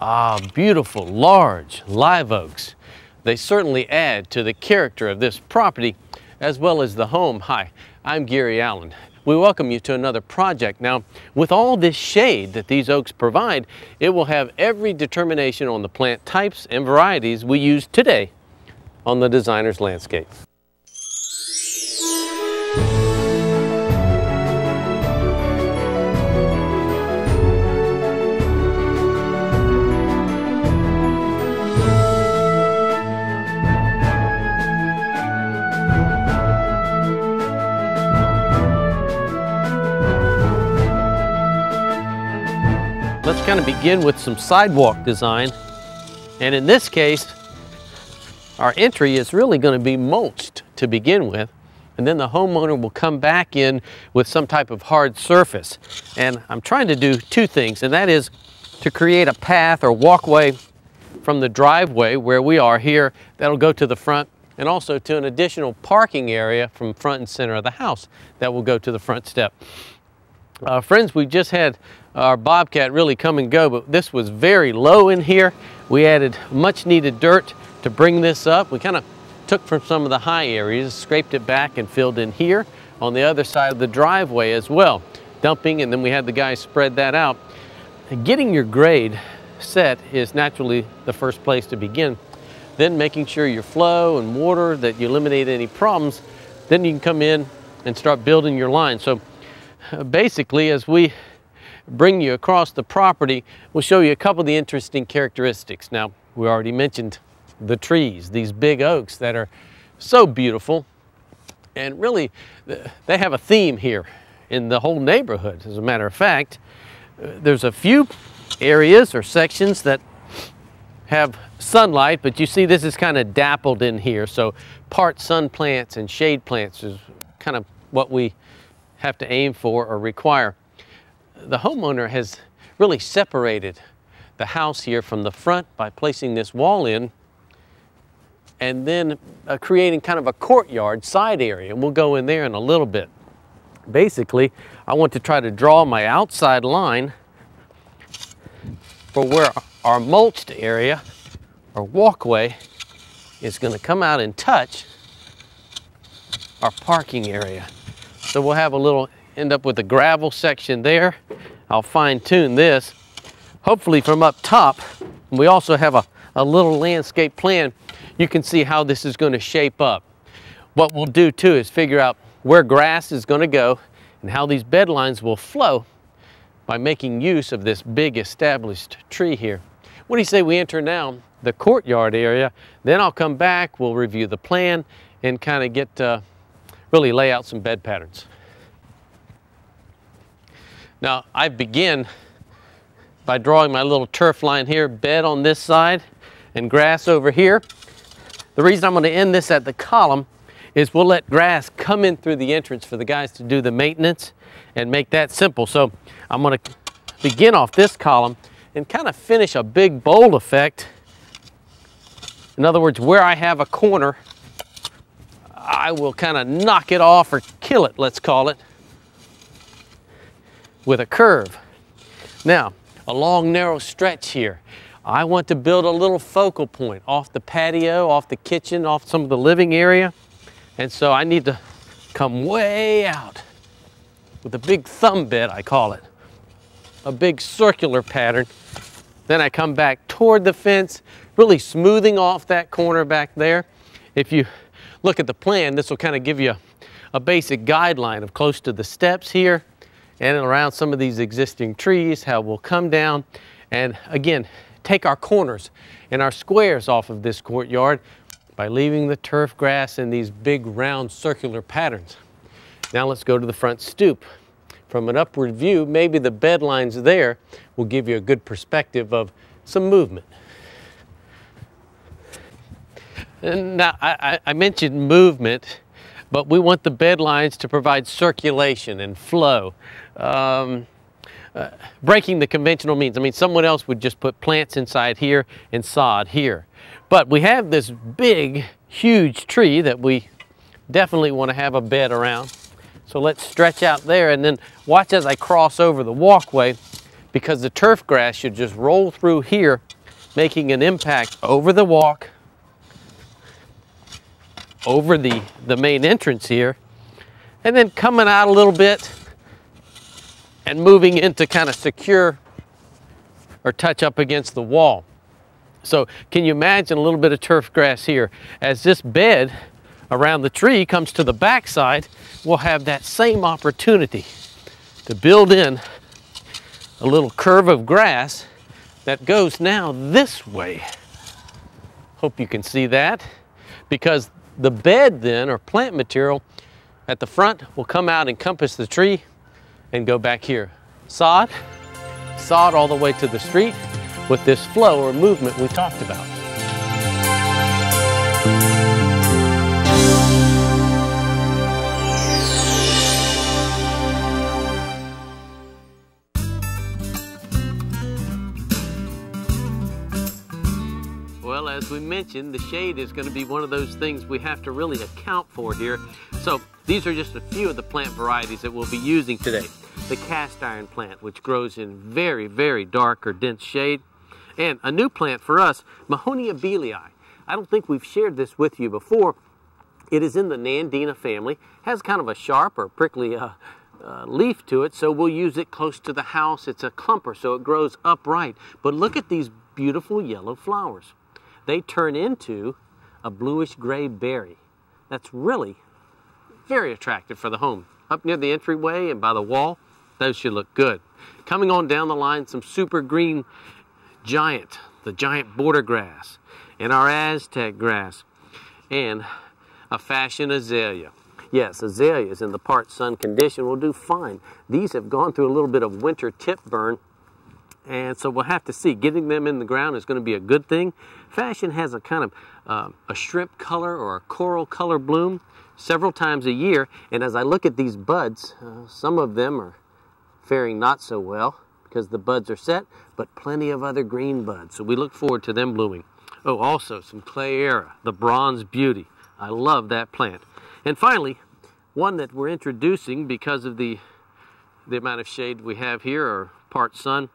Ah, beautiful, large, live oaks. They certainly add to the character of this property as well as the home. Hi, I'm Gary Allen. We welcome you to another project. Now, with all this shade that these oaks provide, it will have every determination on the plant types and varieties we use today on the designer's landscape. Let's kind of begin with some sidewalk design. And in this case, our entry is really going to be mulched to begin with. And then the homeowner will come back in with some type of hard surface. And I'm trying to do two things, and that is to create a path or walkway from the driveway where we are here that'll go to the front, and also to an additional parking area from front and center of the house that will go to the front step. Friends, we just had our bobcat really come and go, but this was very low in here. We added much needed dirt to bring this up. We kind of took from some of the high areas, scraped it back and filled in here on the other side of the driveway as well, dumping, and then we had the guys spread that out. Getting your grade set is naturally the first place to begin. Then making sure your flow and water, that you eliminate any problems, then you can come in and start building your line. So basically, as we bring you across the property, we'll show you a couple of the interesting characteristics. Now, we already mentioned the trees, these big oaks that are so beautiful, and really they have a theme here in the whole neighborhood. As a matter of fact, there's a few areas or sections that have sunlight, but you see this is kind of dappled in here, so part sun plants and shade plants is kind of what we have to aim for or require. The homeowner has really separated the house here from the front by placing this wall in, and then creating kind of a courtyard side area, and we'll go in there in a little bit. Basically, I want to try to draw my outside line for where our mulched area or walkway is going to come out and touch our parking area. So we'll have a little, end up with a gravel section there. I'll fine tune this. Hopefully from up top, we also have a little landscape plan. You can see how this is going to shape up. What we'll do too is figure out where grass is going to go and how these bed lines will flow by making use of this big established tree here. What do you say we enter now the courtyard area? Then I'll come back, we'll review the plan and kind of get really lay out some bed patterns. Now, I begin by drawing my little turf line here, bed on this side and grass over here. The reason I'm going to end this at the column is we'll let grass come in through the entrance for the guys to do the maintenance and make that simple. So I'm going to begin off this column and kind of finish a big bowl effect. In other words, where I have a corner, I will kind of knock it off or kill it, let's call it, with a curve. Now, a long narrow stretch here. I want to build a little focal point off the patio, off the kitchen, off some of the living area. And so I need to come way out with a big thumb bed, I call it. A big circular pattern. Then I come back toward the fence, really smoothing off that corner back there. If you look at the plan, this will kind of give you a basic guideline of close to the steps here and around some of these existing trees, how we'll come down and again take our corners and our squares off of this courtyard by leaving the turf grass in these big round circular patterns. Now let's go to the front stoop. From an upward view, maybe the bed lines there will give you a good perspective of some movement. And now I mentioned movement, but we want the bed lines to provide circulation and flow. Breaking the conventional means. I mean, someone else would just put plants inside here and sod here. But we have this big, huge tree that we definitely want to have a bed around. So let's stretch out there and then watch as I cross over the walkway, because the turf grass should just roll through here making an impact over the walk, over the main entrance here, and then coming out a little bit and moving into kind of secure or touch up against the wall. So can you imagine a little bit of turf grass here? As this bed around the tree comes to the back side, we'll have that same opportunity to build in a little curve of grass that goes now this way. Hope you can see that, because the bed then, or plant material at the front, will come out, encompass the tree, and go back here. Sod all the way to the street with this flow or movement we talked about. Well, as we mentioned, the shade is going to be one of those things we have to really account for here. So these are just a few of the plant varieties that we'll be using today. The cast iron plant, which grows in very, very dark or dense shade. And a new plant for us, Mahonia bealii. I don't think we've shared this with you before. It is in the Nandina family, has kind of a sharp or prickly leaf to it, so we'll use it close to the house. It's a clumper, so it grows upright. But look at these beautiful yellow flowers. They turn into a bluish gray berry. That's really very attractive for the home. Up near the entryway and by the wall, those should look good. Coming on down the line, some super green giant, the giant border grass, and our Aztec grass, and a fashion azalea. Yes, azaleas in the part sun condition will do fine. These have gone through a little bit of winter tip burn, and so we'll have to see. Getting them in the ground is going to be a good thing. Fashion has a kind of a shrimp color or a coral color bloom several times a year, and as I look at these buds, some of them are faring not so well because the buds are set, but plenty of other green buds, so we look forward to them blooming. Oh, also some Clayera, the bronze beauty. I love that plant. And finally, one that we're introducing because of the amount of shade we have here, or part sun,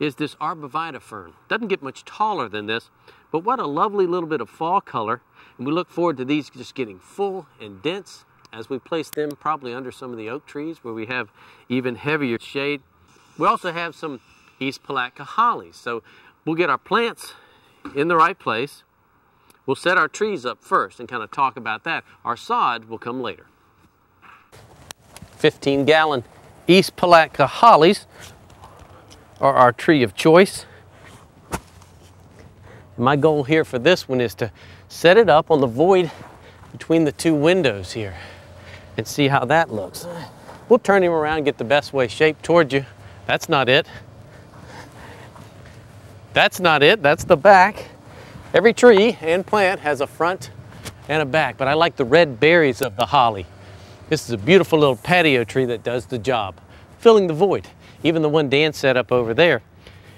is this Arborvitae fern. Doesn't get much taller than this, but what a lovely little bit of fall color. And we look forward to these just getting full and dense as we place them probably under some of the oak trees where we have even heavier shade. We also have some East Palatka hollies. So we'll get our plants in the right place. We'll set our trees up first and kind of talk about that. Our sod will come later. 15-gallon East Palatka hollies are our tree of choice. My goal here for this one is to set it up on the void between the two windows here and see how that looks. We'll turn him around and get the best way shaped toward you. That's not it. That's not it. That's the back. Every tree and plant has a front and a back, but I like the red berries of the holly. This is a beautiful little patio tree that does the job, filling the void. Even the one Dan set up over there,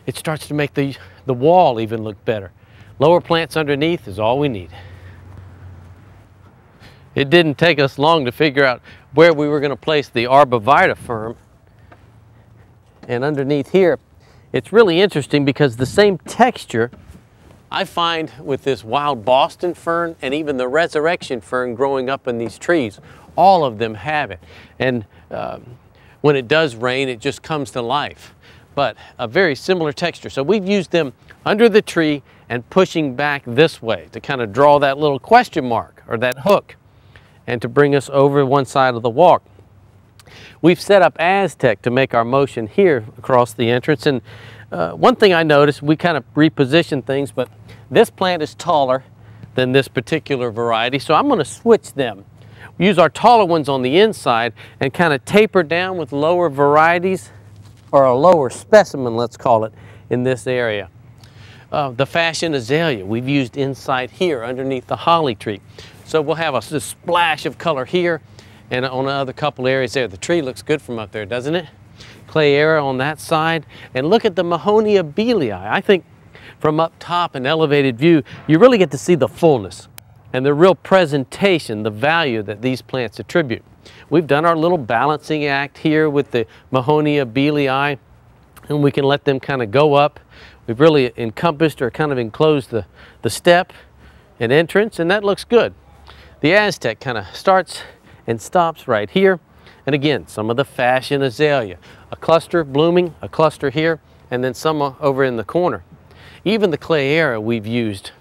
it starts to make the wall even look better. Lower plants underneath is all we need. It didn't take us long to figure out where we were going to place the Arborvitae fern. And underneath here, it's really interesting because the same texture I find with this wild Boston fern and even the resurrection fern growing up in these trees. All of them have it. And when it does rain, it just comes to life. But a very similar texture. So we've used them under the tree and pushing back this way to kind of draw that little question mark or that hook and to bring us over one side of the walk. We've set up Aztec to make our motion here across the entrance. And one thing I noticed, we kind of reposition things, but this plant is taller than this particular variety, so I'm going to switch them. Use our taller ones on the inside and kind of taper down with lower varieties, or a lower specimen, let's call it, in this area. The fashion azalea we've used inside here underneath the holly tree. So we'll have a splash of color here and on another couple areas there. The tree looks good from up there, doesn't it? Clayera on that side. And look at the Mahonia bealii. I think from up top, an elevated view, you really get to see the fullness and the real presentation, the value that these plants attribute. We've done our little balancing act here with the Mahonia bealii. and we can let them kind of go up. We've really encompassed or kind of enclosed the step and entrance, and that looks good. The Aztec kind of starts and stops right here. And again, some of the fashion azalea. A cluster blooming, a cluster here, and then some over in the corner. Even the clay era we've used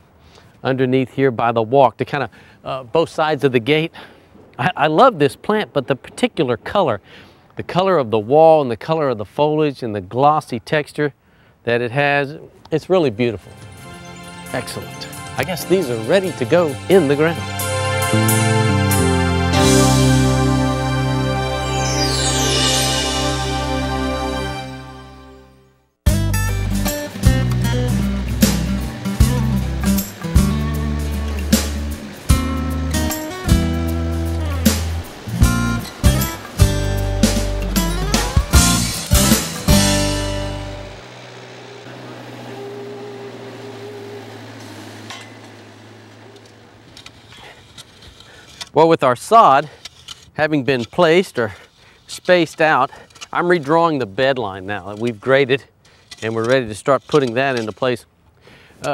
underneath here by the walk to kind of both sides of the gate. I love this plant, but the particular color, the color of the wall and the color of the foliage and the glossy texture that it has, it's really beautiful. Excellent. I guess these are ready to go in the ground. Well, with our sod having been placed or spaced out, I'm redrawing the bed line now that we've graded, and we're ready to start putting that into place.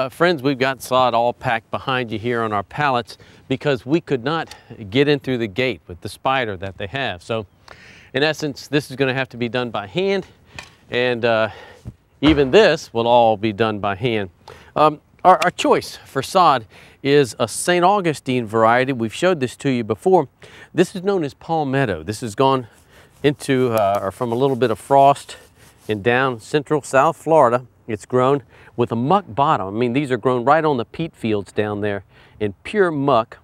Friends, we've got sod all packed behind you here on our pallets because we could not get in through the gate with the spider that they have. So in essence, this is going to have to be done by hand, and even this will all be done by hand. Our choice for sod is a St. Augustine variety. We've showed this to you before. This is known as palmetto. This has gone into, or from a little bit of frost in down central South Florida. It's grown with a muck bottom. I mean, these are grown right on the peat fields down there in pure muck,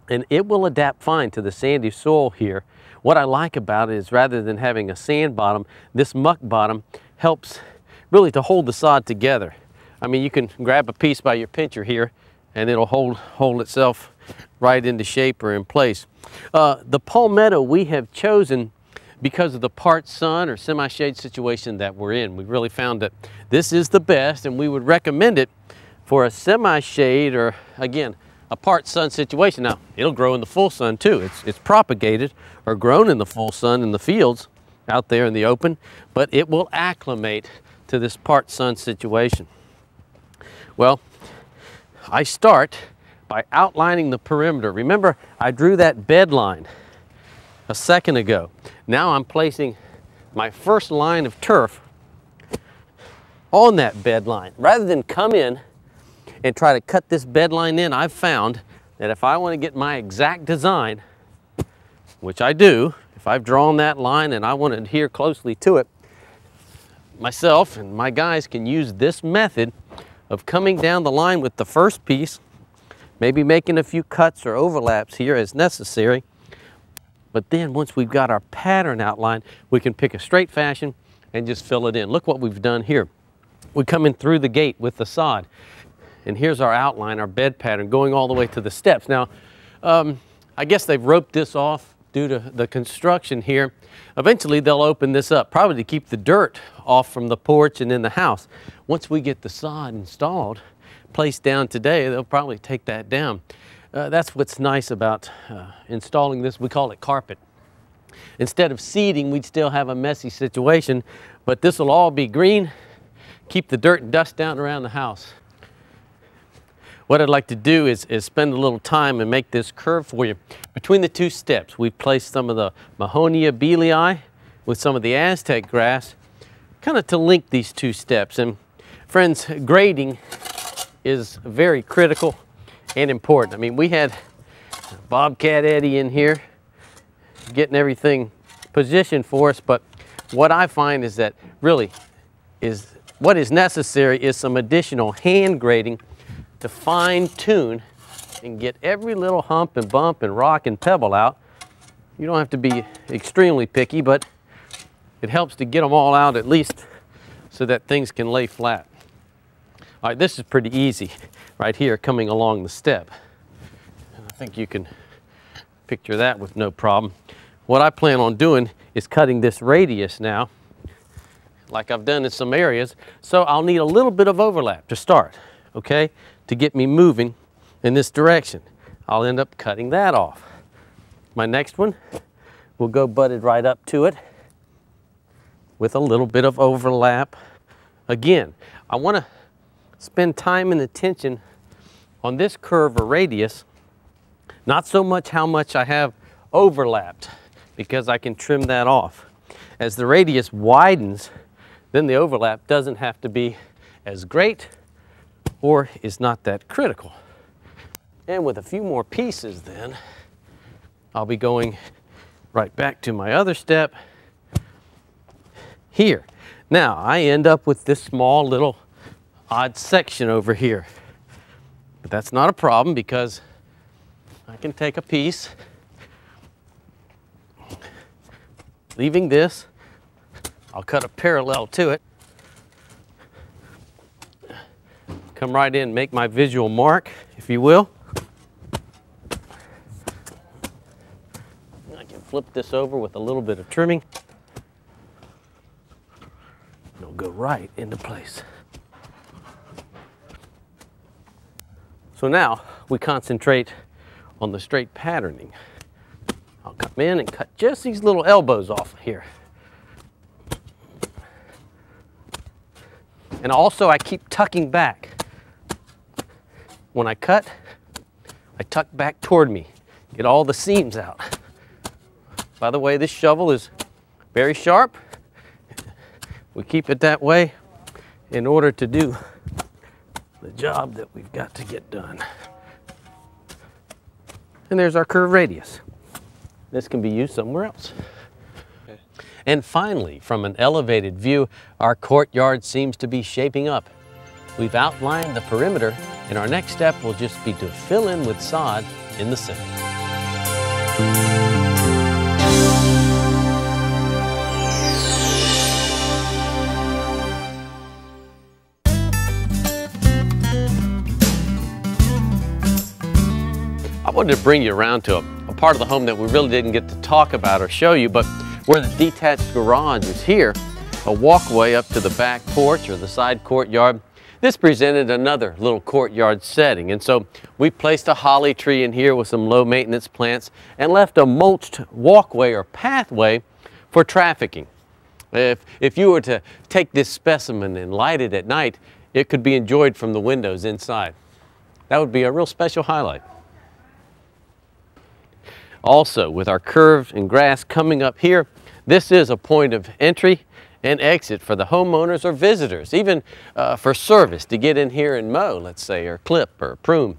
and it will adapt fine to the sandy soil here. What I like about it is rather than having a sand bottom, this muck bottom helps really to hold the sod together. I mean, you can grab a piece by your pincher here and it'll hold itself right into shape or in place. The palmetto we have chosen because of the part sun or semi-shade situation that we're in. We really found that this is the best, and we would recommend it for a semi-shade or, again, a part sun situation. Now, it'll grow in the full sun too. It's propagated or grown in the full sun in the fields out there in the open, but it will acclimate to this part sun situation. Well, I start by outlining the perimeter. Remember, I drew that bed line a second ago. Now I'm placing my first line of turf on that bed line. Rather than come in and try to cut this bed line in, I've found that if I want to get my exact design, which I do, if I've drawn that line and I want to adhere closely to it, myself and my guys can use this method of coming down the line with the first piece, maybe making a few cuts or overlaps here as necessary. But then once we've got our pattern outlined, we can pick a straight fashion and just fill it in. Look what we've done here. We come in through the gate with the sod, and here's our outline, our bed pattern going all the way to the steps. Now, I guess they've roped this off due to the construction here. Eventually they'll open this up, probably to keep the dirt off from the porch and in the house. Once we get the sod installed, placed down today, they'll probably take that down. That's what's nice about installing this. We call it carpet. Instead of seeding, we'd still have a messy situation, but this will all be green, keep the dirt and dust down around the house. What I'd like to do is spend a little time and make this curve for you. Between the two steps, we've placed some of the Mahonia bealii with some of the Aztec grass, kind of to link these two steps. And friends, grading is very critical and important. I mean, we had Bobcat Eddie in here getting everything positioned for us, but what I find is that really what is necessary is some additional hand grading to fine tune and get every little hump and bump and rock and pebble out. You don't have to be extremely picky, but it helps to get them all out at least so that things can lay flat. All right, this is pretty easy right here coming along the step. I think you can picture that with no problem. What I plan on doing is cutting this radius now, like I've done in some areas, so I'll need a little bit of overlap to start, okay, to get me moving in this direction. I'll end up cutting that off. My next one will go butted right up to it with a little bit of overlap. Again, I want to spend time and attention on this curve or radius, not so much how much I have overlapped, because I can trim that off. As the radius widens, then the overlap doesn't have to be as great or is not that critical. And with a few more pieces then, I'll be going right back to my other step here. Now I end up with this small little odd section over here. But that's not a problem because I can take a piece, leaving this, I'll cut a parallel to it, come right in, make my visual mark, if you will. I can flip this over with a little bit of trimming. It'll go right into place. So now we concentrate on the straight patterning. I'll come in and cut just these little elbows off here. And also I keep tucking back. When I cut, I tuck back toward me, get all the seams out. By the way, this shovel is very sharp. We keep it that way in order to do the job that we've got to get done. And there's our curve radius. This can be used somewhere else. Okay. And finally, from an elevated view, our courtyard seems to be shaping up. We've outlined the perimeter, and our next step will just be to fill in with sod in the center. I wanted to bring you around to a part of the home that we really didn't get to talk about or show you, but where the detached garage is here, a walkway up to the back porch or the side courtyard. This presented another little courtyard setting, and so we placed a holly tree in here with some low maintenance plants and left a mulched walkway or pathway for trafficking. If you were to take this specimen and light it at night, it could be enjoyed from the windows inside. That would be a real special highlight. Also, with our curve and grass coming up here, this is a point of entry and exit for the homeowners or visitors, even for service to get in here and mow, let's say, or clip or prune.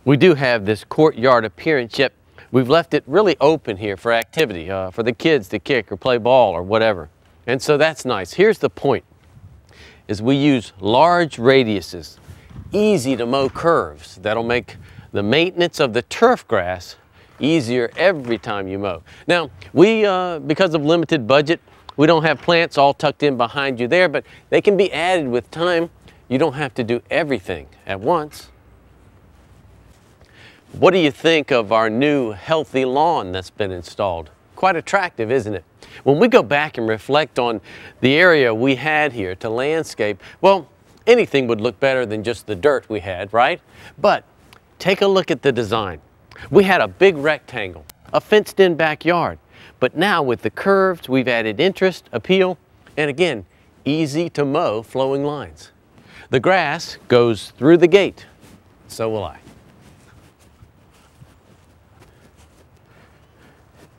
We do have this courtyard appearance, yet we've left it really open here for activity, for the kids to kick or play ball or whatever. And so that's nice. Here's the point, is we use large radiuses, easy to mow curves that'll make the maintenance of the turf grass easier every time you mow. Now, we, because of limited budget, we don't have plants all tucked in behind you there, but they can be added with time. You don't have to do everything at once. What do you think of our new healthy lawn that's been installed? Quite attractive, isn't it? When we go back and reflect on the area we had here to landscape, well, anything would look better than just the dirt we had, right? But take a look at the design. We had a big rectangle, a fenced-in backyard, but now with the curves, we've added interest, appeal, and again, easy to mow flowing lines. The grass goes through the gate, so will I.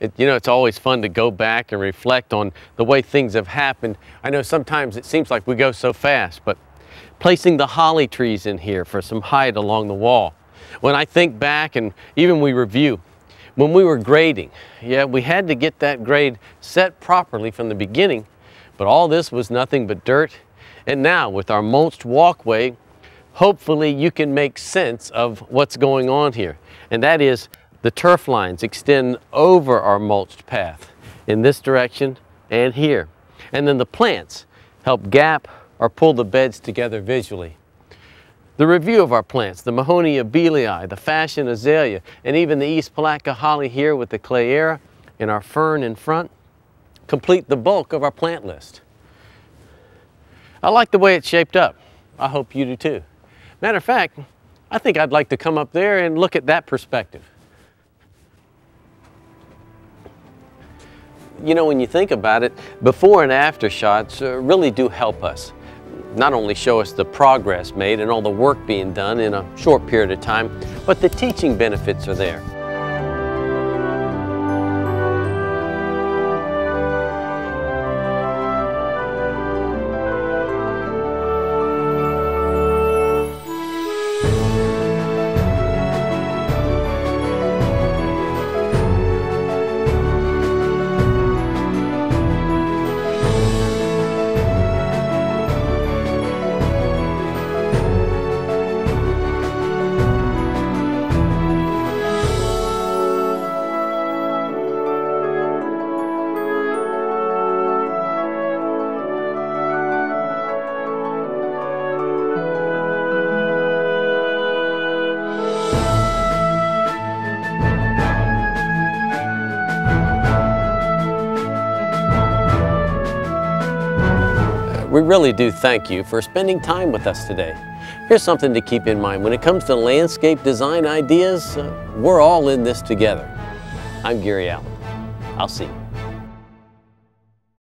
You know, it's always fun to go back and reflect on the way things have happened. I know sometimes it seems like we go so fast, but placing the holly trees in here for some height along the wall. When I think back and even we review, when we were grading, yeah, we had to get that grade set properly from the beginning, but all this was nothing but dirt. And now with our mulched walkway, hopefully you can make sense of what's going on here. And that is the turf lines extend over our mulched path in this direction and here. And then the plants help gap or pull the beds together visually. The review of our plants, the Mahonia abelii, the fashion azalea, and even the East Palatka holly here with the clayera and our fern in front, complete the bulk of our plant list. I like the way it's shaped up. I hope you do too. Matter of fact, I think I'd like to come up there and look at that perspective. You know, when you think about it, before and after shots really do help us. Not only show us the progress made and all the work being done in a short period of time, but the teaching benefits are there. We really do thank you for spending time with us today. Here's something to keep in mind. When it comes to landscape design ideas, we're all in this together. I'm Gary Allen. I'll see you.